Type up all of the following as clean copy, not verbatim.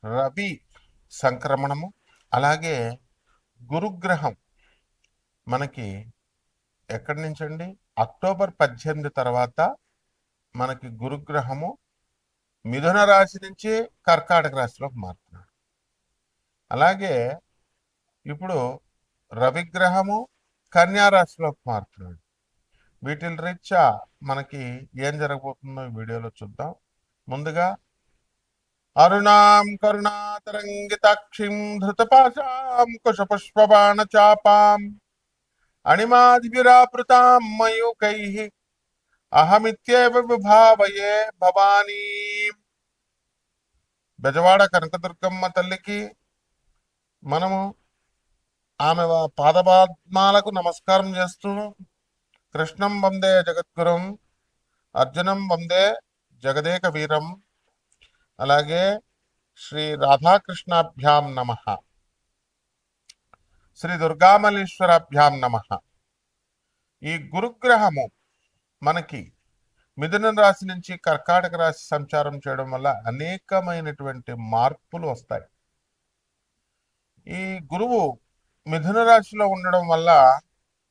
రవి సంక్రమణము, అలాగే గురుగ్రహం మనకి ఎక్కడి నుంచి అండి, అక్టోబర్ 18 తర్వాత మనకి గురుగ్రహము మిథున రాశి నుంచి కర్కాటక రాశిలోకి మారుతున్నాడు. అలాగే ఇప్పుడు రవిగ్రహము కన్యా రాశిలోకి మారుతున్నాడు. వీటి రీత్యా మనకి ఏం జరగబోతుందో ఈ వీడియోలో చూద్దాం. ముందుగా అరుణాం కరుణాతరంగితాక్షిం ధృతపాశాం కుశపుష్పబాణ చాపాం అణిమాదిభిరావృతాం మయూకైః అహమిత్యేవ విభావయే భవానీ. బెజవాడ కనకదుర్గమ్మ తల్లికి మనము ఆమె పాదపద్మాలకు నమస్కారం చేస్తూ కృష్ణం వందే జగద్గురం, అర్జునం వందే జగదేక వీరం, అలాగే శ్రీ రాధాకృష్ణాభ్యాం నమ, శ్రీ దుర్గామల్లీశ్వరాభ్యాం నమ. ఈ గురుగ్రహము మనకి మిథున రాశి నుంచి కర్కాటక రాశి సంచారం చేయడం వల్ల అనేకమైనటువంటి మార్పులు వస్తాయి. ఈ గురువు మిథున రాశిలో ఉండడం వల్ల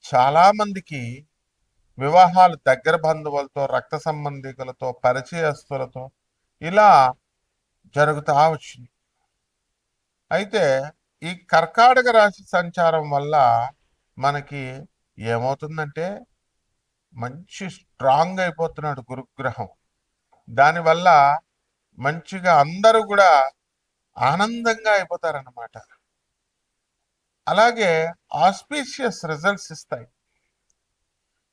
చాలా మందికి వివాహాలు దగ్గర బంధువులతో, రక్త సంబంధికులతో, పరిచయస్తులతో ఇలా జరుగుతూ వచ్చింది. అయితే ఈ కర్కాటక రాశి సంచారం వల్ల మనకి ఏమవుతుందంటే మంచి స్ట్రాంగ్ అయిపోతున్నాడు గురుగ్రహం. దానివల్ల మంచిగా అందరూ కూడా ఆనందంగా అయిపోతారన్నమాట. అలాగే ఆస్పీషియస్ రిజల్ట్స్ ఇస్తాయి.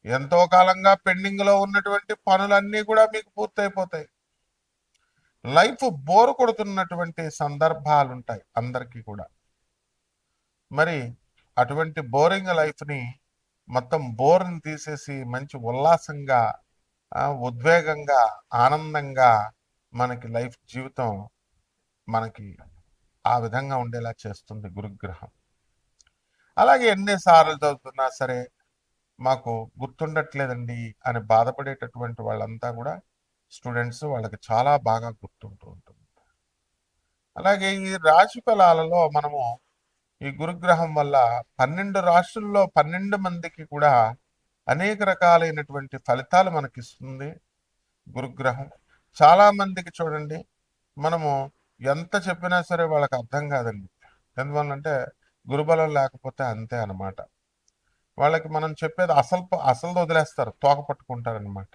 ఎంతో కాలంగా పెండింగ్లో ఉన్నటువంటి పనులన్నీ కూడా మీకు పూర్తయిపోతాయి. లైఫ్ బోర్ కొడుతున్నటువంటి సందర్భాలు ఉంటాయి అందరికీ కూడా. మరి అటువంటి బోరింగ్ లైఫ్ని మొత్తం బోర్ని తీసేసి మంచి ఉల్లాసంగా, ఉద్వేగంగా, ఆనందంగా మనకి లైఫ్ జీవితం మనకి ఆ విధంగా ఉండేలా చేస్తుంది గురుగ్రహం. అలాగే ఎన్నిసార్లు చదువుతున్నా సరే మాకు గుర్తుండట్లేదండి అని బాధపడేటటువంటి వాళ్ళంతా కూడా స్టూడెంట్స్, వాళ్ళకి చాలా బాగా గుర్తుంటూ ఉంటుంది. అలాగే ఈ రాశి ఫలాలలో మనము ఈ గురుగ్రహం వల్ల 12 రాశుల్లో 12 మందికి కూడా అనేక రకాలైనటువంటి ఫలితాలు మనకిస్తుంది గురుగ్రహం. చాలా మందికి చూడండి, మనము ఎంత చెప్పినా సరే వాళ్ళకి అర్థం కాదండి. ఎందువల్లంటే గురుబలం లేకపోతే అంతే అనమాట. వాళ్ళకి మనం చెప్పేది అసలు వదిలేస్తారు, తోక పట్టుకుంటారనమాట.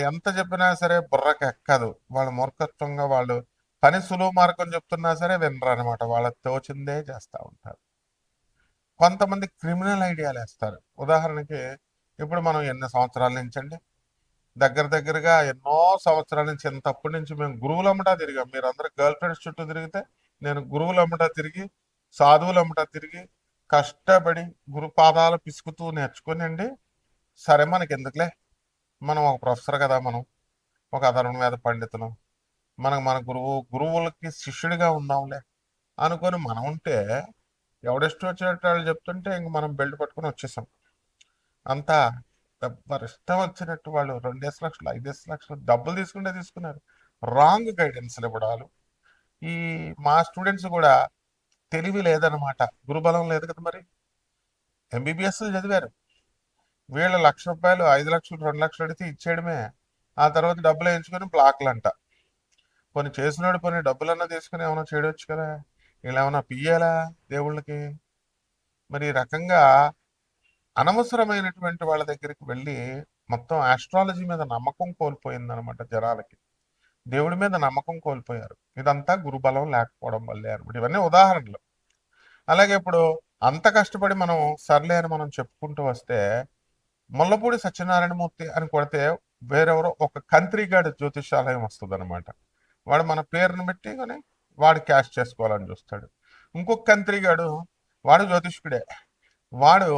ఎంత చెప్పినా సరే బుర్రకి ఎక్కదు. వాళ్ళ మూర్ఖత్వంగా వాళ్ళు పని సులువు మార్గం చెప్తున్నా సరే వినరు అనమాట. వాళ్ళకి తోచిందే చేస్తూ ఉంటారు. కొంతమంది క్రిమినల్ ఐడియాలు వేస్తారు. ఉదాహరణకి ఇప్పుడు మనం ఎన్ని సంవత్సరాల నుంచి అండి, దగ్గరగా ఎన్నో సంవత్సరాల నుంచి, ఎంతప్పటి నుంచి మేము గురువులమ్మటా తిరిగాం. మీరు అందరూ గర్ల్ ఫ్రెండ్స్ చుట్టూ తిరిగితే నేను గురువులమ్మటా తిరిగి, సాధువులమ్మటా తిరిగి, కష్టపడి గురుపాదాలు పిసుకుతూ నేర్చుకుని అండి, సరే మనకి ఎందుకులే, మనం ఒక ప్రొఫెసర్ కదా, మనం ఒక అధర్వణ పండితులం, మన గురువులకి శిష్యుడిగా ఉందాంలే అనుకొని మనం ఉంటే, ఎవడెస్ట్ వచ్చినట్టు వాళ్ళు చెప్తుంటే ఇంక మనం బెల్ట్ పట్టుకొని వచ్చేసాం. అంతా ఎవరి ఇష్టం వచ్చినట్టు వాళ్ళు 2 లక్షలు 5 లక్షలు డబ్బులు తీసుకున్నారు. రాంగ్ గైడెన్స్ ఇవ్వడాలు. ఈ మా స్టూడెంట్స్ కూడా తెలివి లేదనమాట, గురుబలం లేదు కదా. మరి ఎంబీబీఎస్ చదివారు, వీళ్ళ ₹1,00,000 5 లక్షలు 2 లక్షలు అడిగితే ఇచ్చేయడమే. ఆ తర్వాత డబ్బులు వేయించుకొని బ్లాక్లు అంట. కొన్ని చేసినాడు, కొన్ని డబ్బులన్నా తీసుకుని ఏమైనా చేయవచ్చు కదా. వీళ్ళు ఏమైనా పియ్యాలా దేవుళ్ళకి? మరి ఈ రకంగా అనవసరమైనటువంటి వాళ్ళ దగ్గరికి వెళ్ళి మొత్తం ఆస్ట్రాలజీ మీద నమ్మకం కోల్పోయిందనమాట జనాలకి. దేవుడి మీద నమ్మకం కోల్పోయారు. ఇదంతా గురుబలం లేకపోవడం వల్లే అనమాట. ఇవన్నీ ఉదాహరణలు. అలాగే ఇప్పుడు అంత కష్టపడి మనం సర్లే అని మనం చెప్పుకుంటూ వస్తే, ముల్లపూడి సత్యనారాయణమూర్తి అని కొడితే వేరెవరో ఒక కంత్రిగాడి జ్యోతిషాలయం వస్తుంది అనమాట. వాడు మన పేరును పెట్టి కానీ వాడు క్యాష్ చేసుకోవాలని చూస్తాడు. ఇంకొక కంత్రిగాడు, వాడు జ్యోతిష్కుడే, వాడు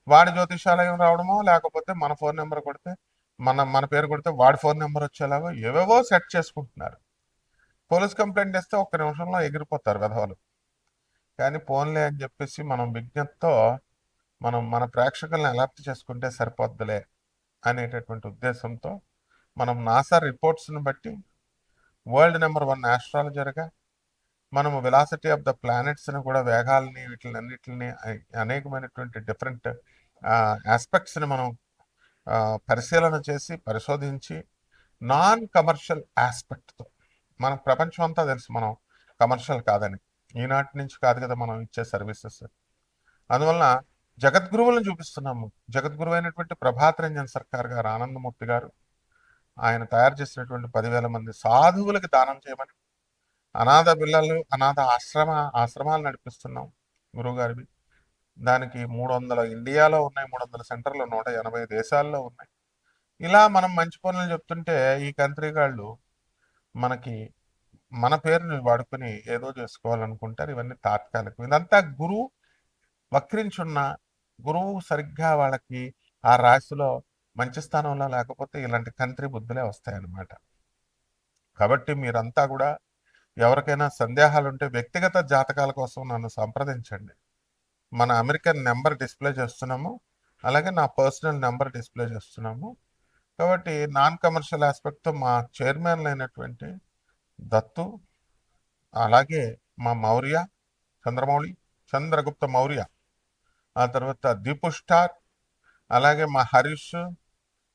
వాడి జ్యోతిషాలయం రావడమో, లేకపోతే మన ఫోన్ నెంబర్ కొడితే మన పేరు కొడితే వాడి ఫోన్ నెంబర్ వచ్చేలాగో ఏవేవో సెట్ చేసుకుంటున్నారు. పోలీస్ కంప్లైంట్ ఇస్తే ఒక్క నిమిషంలో ఎగిరిపోతారు విధవలు. కానీ ఫోన్లే అని చెప్పేసి మనం విజ్ఞతతో మన ప్రేక్షకులను అలర్ట్ చేసుకుంటే సరిపోద్దులే అనేటటువంటి ఉద్దేశంతో మనం నాసా రిపోర్ట్స్ని బట్టి వరల్డ్ నెంబర్ 1 ఆస్ట్రాలజర్గా మనము వెలాసిటీ ఆఫ్ ద ప్లానెట్స్ని కూడా, వేగాల్ని, వీటిలన్నిటిని అనేకమైనటువంటి డిఫరెంట్ ఆస్పెక్ట్స్ని మనం పరిశీలన చేసి పరిశోధించి నాన్ కమర్షియల్ ఆస్పెక్ట్తో, మనకు ప్రపంచం అంతా తెలుసు మనం కమర్షియల్ కాదని, ఈనాటి నుంచి కాదు కదా మనం ఇచ్చే సర్వీసెస్. అందువలన జగద్గురువులను చూపిస్తున్నాము. జగద్గురువు అయినటువంటి ప్రభాత్ రంజన్ సర్కార్ గారు, ఆనందమూర్తి గారు, ఆయన తయారు చేసినటువంటి 10,000 మంది సాధువులకి దానం చేయమని, అనాథ పిల్లలు, అనాథ ఆశ్రమాలు నడిపిస్తున్నాం గురువు గారివి. దానికి 300 ఇండియాలో ఉన్నాయి, 300 సెంటర్లు 180 దేశాల్లో ఉన్నాయి. ఇలా మనం మంచి పనులు చెప్తుంటే ఈ కంట్రీ వాళ్ళు మనకి మన పేరుని వాడుకొని ఏదో చేసుకోవాలనుకుంటారు. ఇవన్నీ తాత్కాలికం. ఇదంతా గురువు వక్రించున్న, గురువు సరిగ్గా వాళ్ళకి ఆ రాశిలో మంచి స్థానంలో లేకపోతే ఇలాంటి కంట్రీ బుద్ధులే వస్తాయన్నమాట. కాబట్టి మీరంతా కూడా ఎవరికైనా సందేహాలు ఉంటే వ్యక్తిగత జాతకాల కోసం నన్ను సంప్రదించండి. మన అమెరికన్ నెంబర్ డిస్ప్లే చేస్తున్నాము, అలాగే నా పర్సనల్ నెంబర్ డిస్ప్లే చేస్తున్నాము. కాబట్టి నాన్ కమర్షియల్ ఆస్పెక్ట్తో మా చైర్మన్లు అయినటువంటి దత్తు, అలాగే మా మౌర్య, చంద్రగుప్త మౌర్య, ఆ తర్వాత దీపు స్టార్, అలాగే మా హరీష్,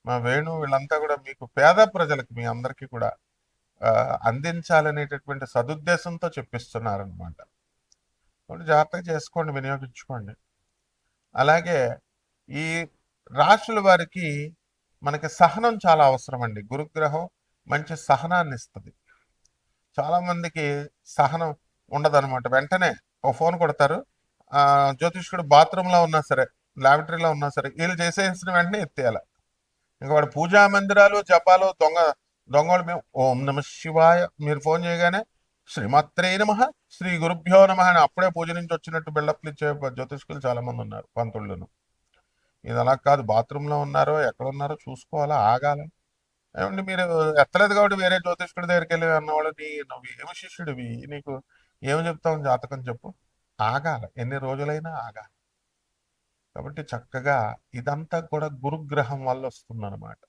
మా వేణు, వీళ్ళంతా కూడా మీకు పేద ప్రజలకు, మీ అందరికీ కూడా అందించాలనేటటువంటి సదుద్దేశంతో చెప్పిస్తున్నారనమాట. కాబట్టి జాగ్రత్తగా చేసుకోండి, వినియోగించుకోండి. అలాగే ఈ రాశుల వారికి మనకి సహనం చాలా అవసరం అండి. గురుగ్రహం మంచి సహనాన్ని ఇస్తుంది. చాలామందికి సహనం ఉండదన్నమాట. వెంటనే ఓ ఫోన్ కొడతారు, జ్యోతిష్కుడు బాత్రూంలో ఉన్నా సరే, లాబరేటరీలో ఉన్నా సరే, వీళ్ళు చేసేసిన వెంటనే ఎత్తేయాలి. ఇంకా వాడు పూజా మందిరాలు, జపాలు, దొంగలు మేము ఓం నమ శివాయ, మీరు ఫోన్ చేయగానే శ్రీమాత్రే నమ, శ్రీ గురుభ్యో నమ అని అప్పుడే పూజ నుంచి వచ్చినట్టు బిల్డప్లు ఇచ్చే జ్యోతిష్కులు చాలా మంది ఉన్నారు, పంతుళ్ళను. ఇది అలా కాదు, బాత్రూంలో ఉన్నారో ఎక్కడున్నారో చూసుకోవాలా, ఆగాలి. ఏమంటే మీరు ఎత్తలేదు కాబట్టి వేరే జ్యోతిష్కుడి దగ్గరికి వెళ్ళి అన్నవాళ్ళు, నువ్వు ఏమి శిష్యుడివి, నీకు ఏమి చెప్తావు జాతకం చెప్పు, ఆగాలి, ఎన్ని రోజులైనా ఆగాలి. కాబట్టి చక్కగా ఇదంతా కూడా గురుగ్రహం వల్ల వస్తుందన్నమాట.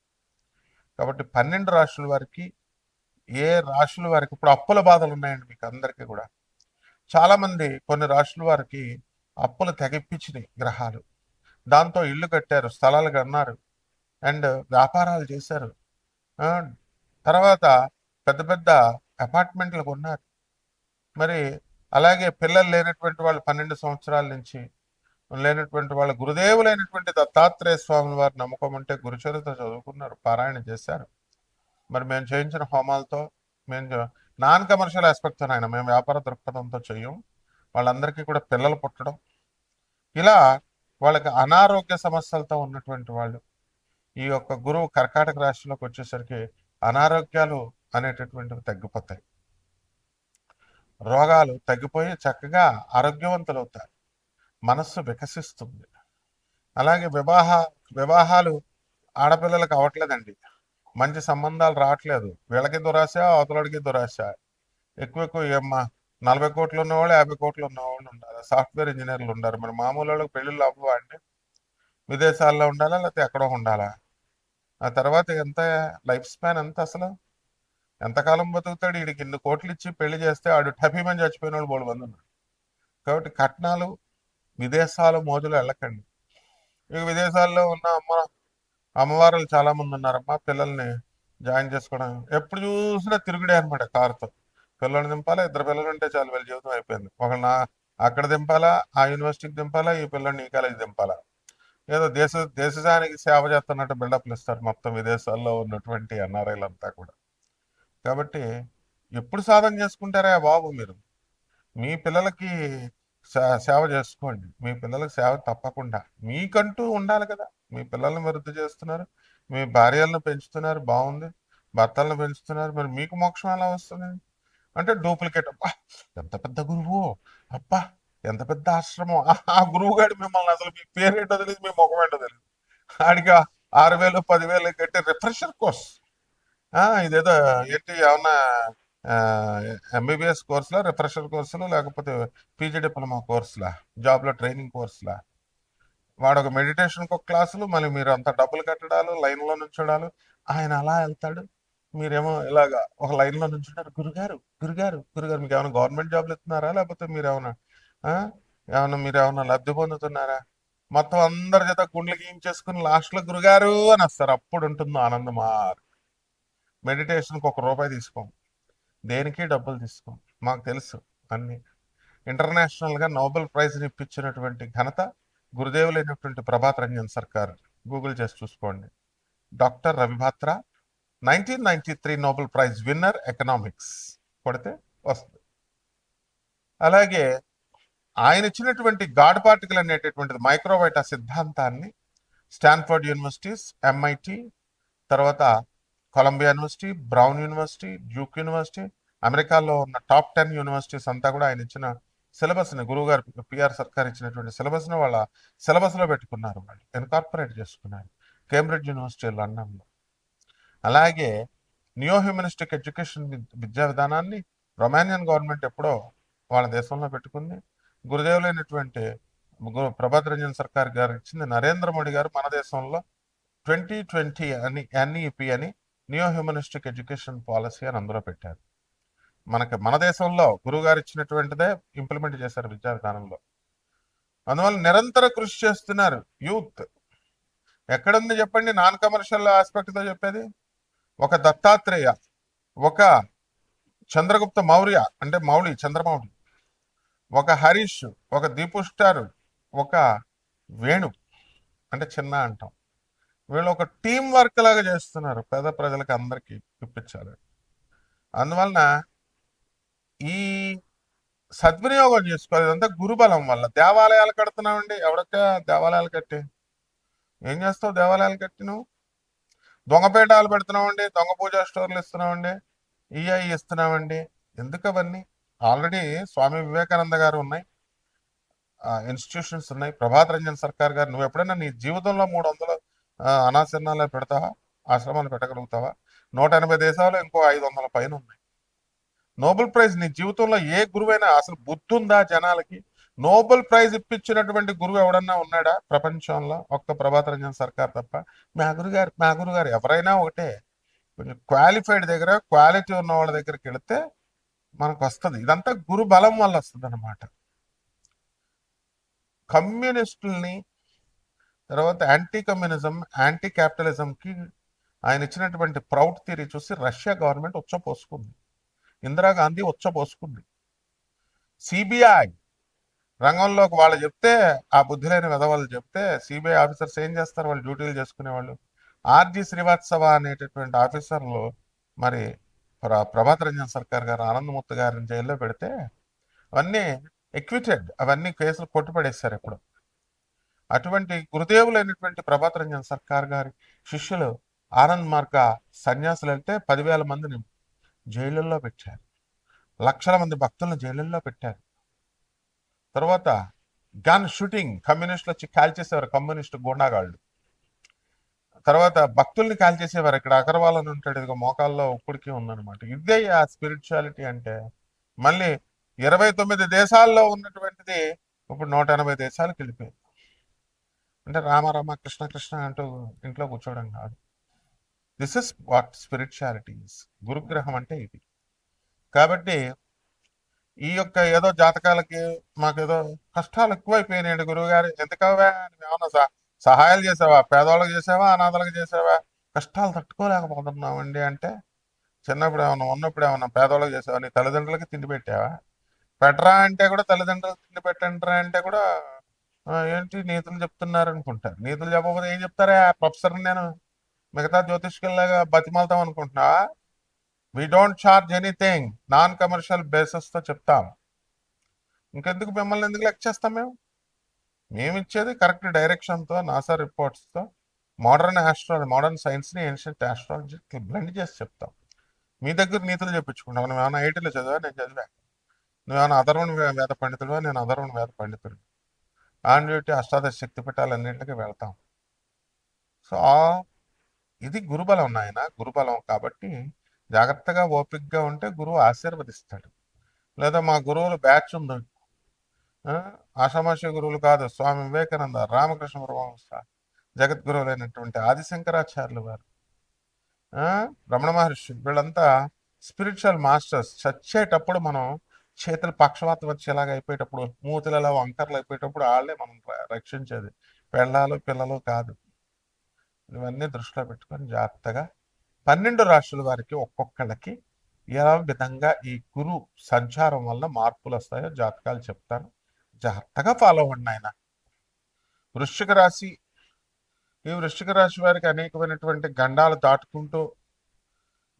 కాబట్టి 12 రాశుల వారికి, ఏ రాశుల వారికి ఇప్పుడు అప్పుల బాధలు ఉన్నాయండి మీకు అందరికీ కూడా. చాలామంది కొన్ని రాశుల వారికి అప్పులు తెగిప్పించినాయి గ్రహాలు. దాంతో ఇల్లు కట్టారు, స్థలాలు కన్నారు, అండ్ వ్యాపారాలు చేశారు, తర్వాత పెద్ద పెద్ద అపార్ట్మెంట్లు కొన్నారు. మరి అలాగే పిల్లలు లేనటువంటి వాళ్ళు 12 సంవత్సరాల నుంచి లేనటువంటి వాళ్ళ గురుదేవులైనటువంటి దత్తాత్రేయ స్వామి వారి నమ్మకం ఉంటే గురుచరిత్ర చదువుకున్నారు, పారాయణ చేశారు. మరి మేము చేయించిన హోమాలతో, మేము నాన్ కమర్షియల్ ఆస్పెక్ట్తో ఆయన, మేము వ్యాపార దృక్పథంతో చెయ్యం. వాళ్ళందరికీ కూడా పిల్లలు పుట్టడం, ఇలా వాళ్ళకి అనారోగ్య సమస్యలతో ఉన్నటువంటి వాళ్ళు ఈ యొక్క గురువు కర్కాటక రాశిలోకి వచ్చేసరికి అనారోగ్యాలు అనేటటువంటివి తగ్గిపోతాయి, రోగాలు తగ్గిపోయి చక్కగా ఆరోగ్యవంతులు అవుతారు, మనస్సు వికసిస్తుంది. అలాగే వివాహాలు ఆడపిల్లలకు అవ్వట్లేదండి, మంచి సంబంధాలు రావట్లేదు. వీళ్ళకి దురాశ, అవతలడికి దురాశ. ఎక్కువ ఏమ్మా 40 కోట్లు ఉన్నవాళ్ళు, 50 కోట్లు ఉన్నవాళ్ళు ఉండాలి, సాఫ్ట్వేర్ ఇంజనీర్లు ఉండారు. మరి మామూలు వాళ్ళకి పెళ్ళిళ్ళు అవ్వవా అండి? విదేశాల్లో ఉండాలా, లేకపోతే ఎక్కడో ఉండాలా? ఆ తర్వాత ఎంత లైఫ్ స్పాన్ ఎంత, అసలు ఎంతకాలం బతుకుతాడు? వీడికి ఇన్ని కోట్లు ఇచ్చి పెళ్లి చేస్తే ఆడు టపీమని చచ్చిపోయిన వాళ్ళు 3 మంది ఉన్నారు. కాబట్టి కట్నాలు, విదేశాలు మోజులు వెళ్ళకండి. ఇక విదేశాల్లో ఉన్న అమ్మవారులు చాలా మంది ఉన్నారమ్మా, పిల్లల్ని జాయిన్ చేసుకోవడం ఎప్పుడు చూసినా తిరుగుడే అనమాట. కారుతో పిల్లల్ని దింపాలా, 2 పిల్లలు ఉంటే చాలు, వీళ్ళ జీవితం అయిపోయింది. ఒకళ్ళ అక్కడ దింపాలా, ఆ యూనివర్సిటీకి దింపాలా, ఈ పిల్లల్ని ఈ కాలేజీ దింపాలా. ఏదో దేశానికి సేవ చేస్తున్నట్టు బిల్డప్లు ఇస్తారు మొత్తం విదేశాల్లో ఉన్నటువంటి ఎన్ఆర్ఐలంతా కూడా. కాబట్టి ఎప్పుడు సాధన చేసుకుంటారా బాబు మీరు? మీ పిల్లలకి సేవ చేసుకోండి. మీ పిల్లలకి సేవ తప్పకుండా, మీకంటూ ఉండాలి కదా. మీ పిల్లల్ని వృద్ధి చేస్తున్నారు, మీ భార్యలను పెంచుతున్నారు, బాగుంది, భర్తలను పెంచుతున్నారు, మరి మీకు మోక్షం ఎలా వస్తుంది? అంటే డూప్లికేట్. అబ్బా ఎంత పెద్ద గురువు, అబ్బా ఎంత పెద్ద ఆశ్రమం, ఆ గురువు గారు మిమ్మల్ని అసలు మీ పేరేంటో తెలియదు, మీ ముఖం ఏంటో తెలియదు, ఆడికి 6,000 10,000 కట్టి రిఫ్రెషర్ కోర్స్. ఇదేదో ఏంటి, ఏమన్నా ఎంబీబీఎస్ కోర్సులా, రిఫ్రెషర్ కోర్సులు, లేకపోతే పీజీ డిప్లొమా కోర్సులా, జాబ్లో ట్రైనింగ్ కోర్సులా? వాడు ఒక మెడిటేషన్కి ఒక క్లాసులు, మళ్ళీ మీరు అంత డబ్బులు కట్టడాలు, లైన్లో నుంచోడాలు. ఆయన అలా వెళ్తాడు, మీరేమో ఇలాగా ఒక లైన్లో నుంచుంటారు, గురుగారు గురుగారు గురుగారు మీకు ఏమైనా గవర్నమెంట్ జాబ్లు ఇస్తున్నారా, లేకపోతే మీరేమైనా ఆ, మీరేమైనా లబ్ధి పొందుతున్నారా? మొత్తం అందరి చేత గుండెలు గీయించేసుకుని లాస్ట్లో గురుగారు అని వస్తారు. అప్పుడు ఉంటుంది ఆనందం. మెడిటేషన్కి ₹1 తీసుకోం, దేనికి డబ్బులు తీసుకోం, మాకు తెలుసు అన్ని. ఇంటర్నేషనల్గా నోబెల్ ప్రైజ్ని ఇప్పించినటువంటి ఘనత గురుదేవులైనటువంటి ప్రభాత్ రంజన్ సర్కార్. గూగుల్ చేసి చూసుకోండి. Doctor Ravi Batra, 1993 Nobel prize winner economics కొడితే వస్తుంది. అలాగే ఆయన ఇచ్చినటువంటి గాడ్ పార్టికల్ అనేటటువంటిది మైక్రోవైటా సిద్ధాంతాన్ని స్టాన్ఫర్డ్ యూనివర్సిటీస్, MIT, తర్వాత Columbia university, Brown university, Duke university, అమెరికాలో ఉన్న టాప్ 10 యూనివర్సిటీస్ అంతా కూడా ఆయన ఇచ్చిన సిలబస్ని, గురువు గారు పిఆర్ సర్కార్ ఇచ్చినటువంటి సిలబస్ని వాళ్ళ సిలబస్లో పెట్టుకున్నారు, వాళ్ళు ఇన్కార్పొరేట్ చేసుకున్నారు. కేంబ్రిడ్జ్ యూనివర్సిటీ లండన్లో. అలాగే నియో హ్యూమనిస్టిక్ ఎడ్యుకేషన్ విద్యా విధానాన్ని రొమానియన్ గవర్నమెంట్ ఎప్పుడో వాళ్ళ దేశంలో పెట్టుకుంది. గురుదేవులైనటువంటి ప్రభాత్ రంజన్ సర్కార్ గారు ఇచ్చింది నరేంద్ర మోడీ గారు మన దేశంలో 2020 అని NEP అని నియో హ్యూమనిస్టిక్ ఎడ్యుకేషన్ పాలసీ అని అందులో పెట్టారు. మన దేశంలో గురువు గారు ఇచ్చినటువంటిదే ఇంప్లిమెంట్ చేశారు విద్యా విధానంలో. అందువల్ల నిరంతర కృషి చేస్తున్నారు యూత్. ఎక్కడుంది చెప్పండి నాన్ కమర్షియల్ ఆస్పెక్ట్తో చెప్పేది? ఒక దత్తాత్రేయ, ఒక చంద్రగుప్త మౌర్య అంటే మౌళి, చంద్రమౌళి, ఒక హరీష్, ఒక దీపు స్టార్, ఒక వేణు అంటే చిన్న అంటాం. వీళ్ళు ఒక టీం వర్క్ లాగా చేస్తున్నారు పేద ప్రజలకు అందరికీ ఇప్పించాలి. అందువలన ఈ సద్వినియోగం చేసుకోవాలి. ఇదంతా గురుబలం వల్ల. దేవాలయాలు కడుతున్నామండి, ఎవరికా దేవాలయాలు కట్టి ఏం చేస్తావు? దేవాలయాలు కట్టి నువ్వు దొంగపేటాలు పెడుతున్నామండి, దొంగ పూజా స్టోర్లు ఇస్తున్నామండి, ఈఐ ఇస్తున్నామండి. ఎందుకు అవన్నీ? ఆల్రెడీ స్వామి వివేకానంద గారు ఉన్నాయి, ఇన్స్టిట్యూషన్స్ ఉన్నాయి. ప్రభాత్ రంజన్ సర్కార్ గారు, నువ్వు ఎప్పుడైనా నీ జీవితంలో 300 అనాశరణాలు పెడతావా? ఆశ్రమాలు పెట్టగలుగుతావా? 180 దేశాలు ఇంకో 500 పైన ఉన్నాయి. నోబెల్ ప్రైజ్ నీ జీవితంలో ఏ గురువైనా అసలు బుద్ధి ఉందా జనాలకి? నోబెల్ ప్రైజ్ ఇప్పించినటువంటి గురువు ఎవడన్నా ఉన్నాడా ప్రపంచంలో? ఒక్క ప్రభాత్ రంజన్ సర్కార్ తప్ప. మా గురుగారు ఎవరైనా ఒకటే. కొంచెం క్వాలిఫైడ్ దగ్గర, క్వాలిటీ ఉన్న వాళ్ళ దగ్గరికి వెళితే మనకు వస్తుంది. ఇదంతా గురు బలం వల్ల వస్తుంది అనమాట. కమ్యూనిస్టుల్ని, తర్వాత యాంటీ కమ్యూనిజం, యాంటీ క్యాపిటలిజంకి ఆయన ఇచ్చినటువంటి ప్రౌడ్ థియరీ చూసి రష్యా గవర్నమెంట్ ఉచ్చపోసుకుంది, ఇందిరాగాంధీ ఉచ్చపోసుకుంది. సిబిఐ రంగంలోకి వాళ్ళు చెప్తే, ఆ బుద్ధి లేని విధవాళ్ళు చెప్తే, సిబిఐ ఆఫీసర్స్ ఏం చేస్తారు? వాళ్ళు డ్యూటీలు చేసుకునేవాళ్ళు. ఆర్జి శ్రీవాత్సవ అనేటటువంటి ఆఫీసర్లు మరి ప్రభాత్ రంజన్ సర్కార్ గారు ఆనందమూర్తి గారిని జైల్లో పెడితే అవన్నీ ఎక్విటెడ్, అవన్నీ కేసులు కొట్టుపడేశారు ఇప్పుడు. అటువంటి గురుదేవులైనటువంటి ప్రభాత్ రంజన్ సర్కార్ గారి శిష్యులు ఆనంద్ మార్గ సన్యాసులు వెళ్తే 10,000 మందిని జైళ్ళల్లో పెట్టారు, లక్షల మంది భక్తులను జైళ్ళల్లో పెట్టారు. తర్వాత గన్ షూటింగ్, కమ్యూనిస్టులు వచ్చి కాల్చేసేవారు, కమ్యూనిస్టు గూండాగాళ్ళు. తర్వాత భక్తుల్ని కాల్చేసేవారు. ఇక్కడ అగర్వాల్ అని ఉంటాడు, ఇదిగో మోకాల్లో ఉప్పుడికి ఉందన్నమాట. ఇదే ఆ స్పిరిచువాలిటీ అంటే. మళ్ళీ 29 దేశాల్లో ఉన్నటువంటిది ఇప్పుడు 180 దేశాలకు వెళ్ళిపోయింది. అంటే రామ రామ కృష్ణ కృష్ణ అంటూ ఇంట్లో కూర్చోవడం కాదు. This is what spirituality is. గురుగ్రహం అంటే ఇది. కాబట్టి ఈ యొక్క ఏదో జాతకాలకి మాకేదో కష్టాలు ఎక్కువైపోయినాయండి గురువుగారు, ఎందుకవా ఏమన్నా సహాయాలు చేసావా? పేదవాళ్ళకి చేసావా, అనాథాలకు చేసావా? కష్టాలు తట్టుకోలేకపోతున్నామండి అంటే, చిన్నప్పుడు ఏమన్నా ఉన్నప్పుడు ఏమన్నా పేదవాళ్ళకి చేసావా? నీ తల్లిదండ్రులకి తిండి పెట్టావా? పెట్టరా అంటే కూడా, తల్లిదండ్రులకు తిండి పెట్టండిరా అంటే కూడా ఏంటి నీతులు చెప్తున్నారు అనుకుంటారు. నీతులు చెప్పకపోతే ఏం చెప్తారా? ప్రొఫెసర్ నేను మిగతా జ్యోతిష్కుల్లాగా బతిమాలతాం అనుకుంటున్నావా? We don't charge anything, non commercial బేసిస్తో చెప్తాం. ఇంకెందుకు మిమ్మల్ని ఎందుకు లెక్క చేస్తాం? మేము ఇచ్చేది కరెక్ట్ డైరెక్షన్తో, నాసా రిపోర్ట్స్తో, మోడర్న్ సైన్స్ని ఏన్షియంట్ ఆస్ట్రాలజీ బ్లెండ్ చేసి చెప్తాం. మీ దగ్గర నీతులు చెప్పించుకుంటాం. నువ్వేమైనా ఐటీలో చదివా? నేను చదివా. నువ్వేమైనా అధర్వణ వేద పండితుడువా? నేను అధర్వణ వేద పండితుడు. ఆన్ డ్యూటీ అష్టాదశ శక్తి పీఠాలన్నింటికి వెళ్తాం. సో ఇది గురుబలం నాయన, గురుబలం. కాబట్టి జాగ్రత్తగా ఓపికగా ఉంటే గురువు ఆశీర్వదిస్తాడు. లేదా మా గురువులు బ్యాచ్ ఉంది, ఆషామాషి గురువులు కాదు. స్వామి వివేకానంద, రామకృష్ణ పరమహంస, జగద్గురువులైనటువంటి ఆదిశంకరాచార్యులు వారు, ఆ, రమణ మహర్షి వీళ్ళంతా స్పిరిచువల్ మాస్టర్స్. చచ్చేటప్పుడు మనం చేతులు పక్షవాతం వచ్చేలాగా అయిపోయేటప్పుడు, మూతులలో వంకర్లు అయిపోయేటప్పుడు వాళ్ళే మనం రక్షించేది, పెళ్ళాలు పిల్లలు కాదు. ఇవన్నీ దృష్టిలో పెట్టుకొని జాగ్రత్తగా 12 రాశుల వారికి ఒక్కొక్కళ్ళకి ఏ విధంగా ఈ గురు సంచారం వల్ల మార్పులు వస్తాయో జాతకాలు చెప్తాను, జాగ్రత్తగా ఫాలో అవ్వండి ఆయన. వృశ్చిక రాశి. ఈ వృశ్చిక రాశి వారికి అనేకమైనటువంటి గండాలు దాటుకుంటూ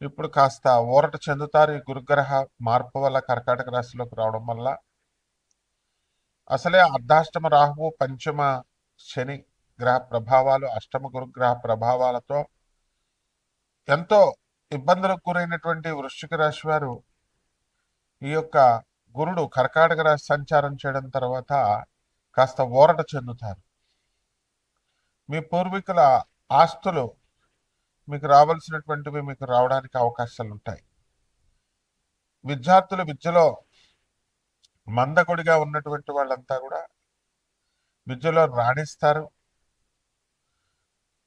ఇప్పుడు కాస్త ఊరట చెందుతారు. ఈ గురుగ్రహ మార్పు వల్ల కర్కాటక రాశిలోకి రావడం వల్ల. అసలే అర్ధాష్టమ రాహువు, పంచమ శని గ్రహ ప్రభావాలు, అష్టమ గురుగ్రహ ప్రభావాలతో ఎంతో ఇబ్బందులకు గురైనటువంటి వృశ్చిక రాశి వారు ఈ యొక్క గురుడు కర్కాటక రాశి సంచారం చేయడం తర్వాత కాస్త ఊరట చెందుతారు. మీ పూర్వీకుల ఆస్తులు మీకు రావాల్సినటువంటివి మీకు రావడానికి అవకాశాలు ఉంటాయి. విద్యార్థులు విద్యలో మందకొడిగా ఉన్నటువంటి వాళ్ళంతా కూడా విద్యలో రాణిస్తారు.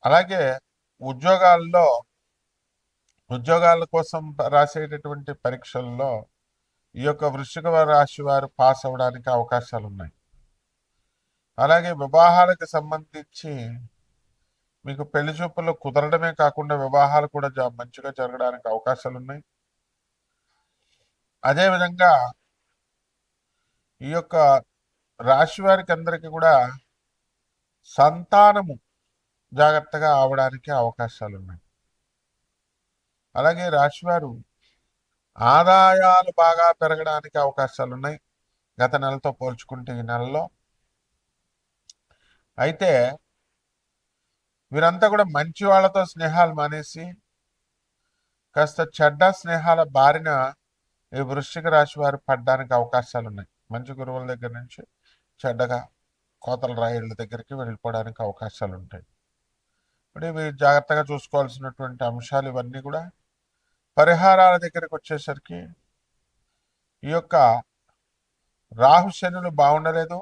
అలాగే ఉద్యోగాల కోసం రాసేటటువంటి పరీక్షల్లో ఈ యొక్క వృశ్చిక రాశి వారు పాస్ అవ్వడానికి అవకాశాలు ఉన్నాయి. అలాగే వివాహాలకు సంబంధించి మీకు పెళ్లి చూపులు కుదరడమే కాకుండా వివాహాలు కూడా మంచిగా జరగడానికి అవకాశాలు ఉన్నాయి. అదేవిధంగా ఈ యొక్క రాశి వారికి అందరికీ కూడా సంతానము జాగ్రత్తగా అవడానికి అవకాశాలు ఉన్నాయి. అలాగే రాశివారు ఆదాయాలు బాగా పెరగడానికి అవకాశాలు ఉన్నాయి గత నెలతో పోల్చుకుంటే ఈ నెలలో. అయితే వీరంతా కూడా మంచి వాళ్ళతో స్నేహాలు మానేసి కాస్త చెడ్డ స్నేహాల బారిన ఈ వృశ్చిక రాశి వారు పడడానికి అవకాశాలు ఉన్నాయి. మంచి గురువుల దగ్గర నుంచి చెడ్డగా కోతల రాయిళ్ళ దగ్గరికి వెళ్ళిపోవడానికి అవకాశాలు ఉంటాయి. ఇప్పుడు ఇవి జాగ్రత్తగా చూసుకోవాల్సినటువంటి అంశాలు ఇవన్నీ కూడా. పరిహారాల దగ్గరికి వచ్చేసరికి ఈ యొక్క రాహు శనులు బాగుండలేదు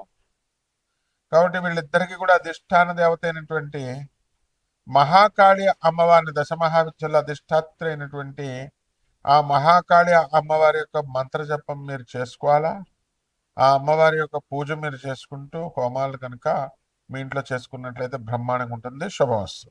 కాబట్టి వీళ్ళిద్దరికీ కూడా అధిష్టాన దేవత అయినటువంటి మహాకాళి అమ్మవారిని, దశమహావిద్యలో అధిష్టాత్రి అయినటువంటి ఆ మహాకాళి అమ్మవారి యొక్క మంత్ర జపం మీరు చేసుకోవాలా. ఆ అమ్మవారి యొక్క పూజ మీరు చేసుకుంటూ హోమాలు కనుక మీ ఇంట్లో చేసుకున్నట్లయితే బ్రహ్మాండంగా ఉంటుంది. శుభమస్తు.